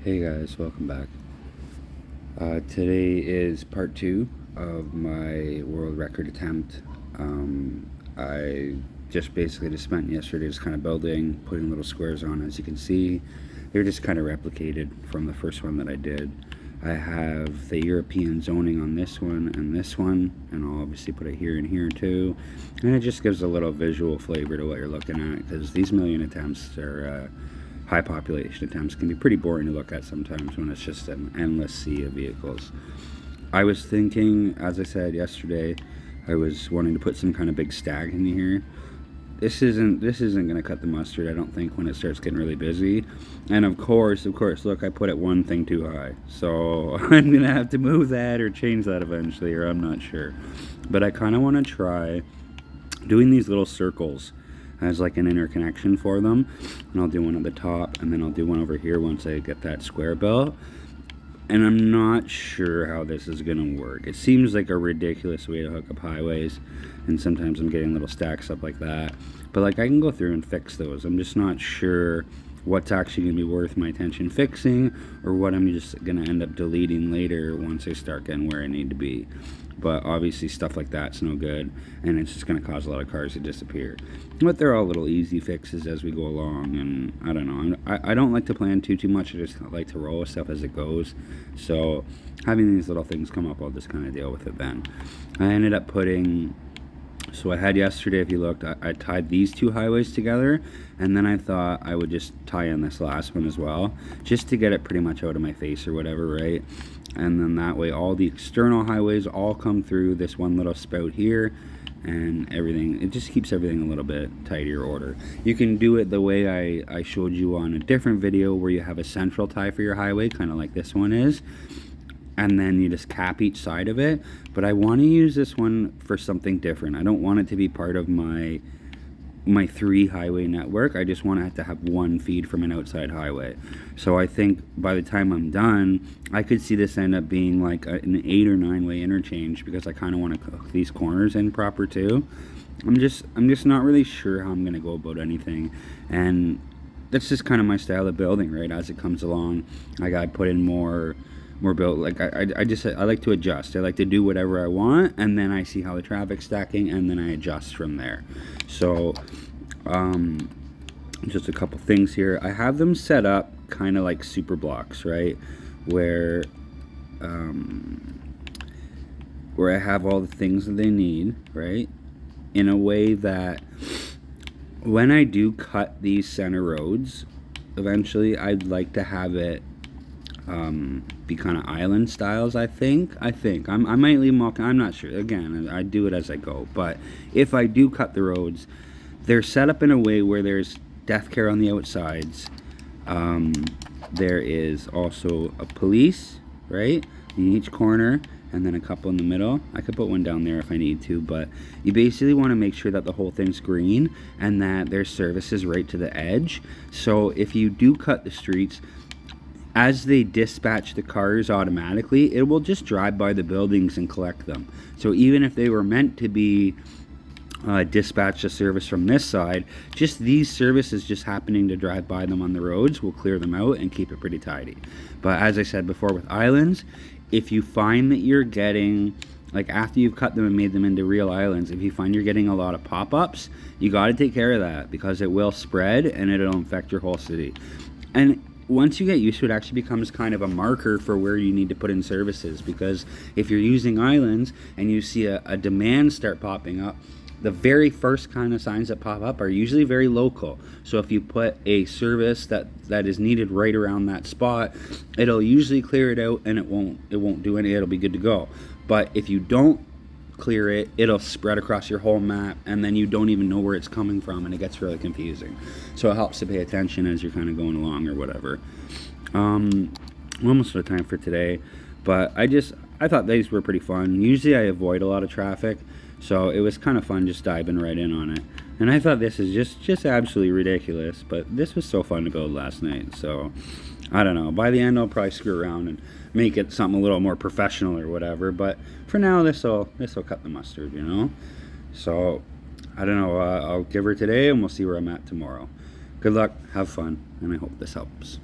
Hey guys, welcome back. Today is part 2 of my world record attempt. I just spent yesterday just kind of building, putting little squares on. As you can see, they're just kind of replicated from the first one that I did. I have the European zoning on this one, and I'll obviously put it here and here too. And it just gives a little visual flavor to what you're looking at, because these million attempts are high population attempts can be pretty boring to look at sometimes when it's just an endless sea of vehicles. I was thinking, as I said yesterday, I was wanting to put some kind of big stack in here. This isn't going to cut the mustard, I don't think, when it starts getting really busy. And of course, look, I put it one thing too high. So I'm going to have to move that or change that eventually, or I'm not sure. But I kind of want to try doing these little circles as like an interconnection for them, and I'll do one at the top, and then I'll do one over here once I get that square built. And I'm not sure how this is gonna work. It seems like a ridiculous way to hook up highways, and sometimes I'm getting little stacks up like that, but like I can go through and fix those. I'm just not sure what's actually gonna be worth my attention fixing, or what I'm just gonna end up deleting later once I start getting where I need to be. But obviously stuff like that's no good, and it's just going to cause a lot of cars to disappear. But they're all little easy fixes as we go along, and I don't know. I don't like to plan too much. I just like to roll with stuff as it goes. So having these little things come up, I'll just kind of deal with it then. I ended up putting... So I had yesterday, if you looked, I tied these two highways together, and then I thought I would just tie in this last one as well, just to get it pretty much out of my face or whatever, right? And then that way all the external highways all come through this one little spout here, and everything, it just keeps everything a little bit tidier order. You can do it the way I showed you on a different video, where you have a central tie for your highway, kind of like this one is, and then you just cap each side of it. But I want to use this one for something different. I don't want it to be part of my 3 highway network. I just want it to have one feed from an outside highway. So I think by the time I'm done, I could see this end up being like an 8 or 9 way interchange, because I kind of want to cook these corners in proper too. I'm just not really sure how I'm going to go about anything, and that's just kind of my style of building, right? As it comes along, I got to put in more built. Like I like to adjust. I like to do whatever I want, and then I see how the traffic's stacking, and then I adjust from there. So just a couple things here. I have them set up kind of like super blocks, right, where I have all the things that they need, right, in a way that when I do cut these center roads eventually, I'd like to have it be kind of island styles. I think I might leave them all. I'm not sure. Again, I do it as I go. But if I do cut the roads, they're set up in a way where there's death care on the outsides. There is also a police, right, in each corner, and then a couple in the middle. I could put one down there if I need to, but you basically want to make sure that the whole thing's green and that there's services right to the edge. So if you do cut the streets, as they dispatch the cars automatically, it will just drive by the buildings and collect them. So even if they were meant to be dispatch a service from this side, just these services just happening to drive by them on the roads will clear them out and keep it pretty tidy. But as I said before with islands, if you find that you're getting, like after you've cut them and made them into real islands, if you find you're getting a lot of pop-ups, you got to take care of that, because it will spread and it'll infect your whole city. And once you get used to it, actually becomes kind of a marker for where you need to put in services, because if you're using islands and you see a demand start popping up, the very first kind of signs that pop up are usually very local. So if you put a service that is needed right around that spot, it'll usually clear it out, and it won't do any, it'll be good to go. But if you don't clear it, it'll spread across your whole map, and then you don't even know where it's coming from, and it gets really confusing. So it helps to pay attention as you're kind of going along or whatever. We're almost out of time for today, but I thought these were pretty fun. Usually I avoid a lot of traffic, so it was kind of fun just diving right in on it. And I thought this is just absolutely ridiculous, but this was so fun to build last night. So I don't know, by the end I'll probably screw around and make it something a little more professional or whatever, but for now this'll cut the mustard, you know. So I don't know, I'll give her today, and we'll see where I'm at tomorrow. Good luck, have fun, and I hope this helps.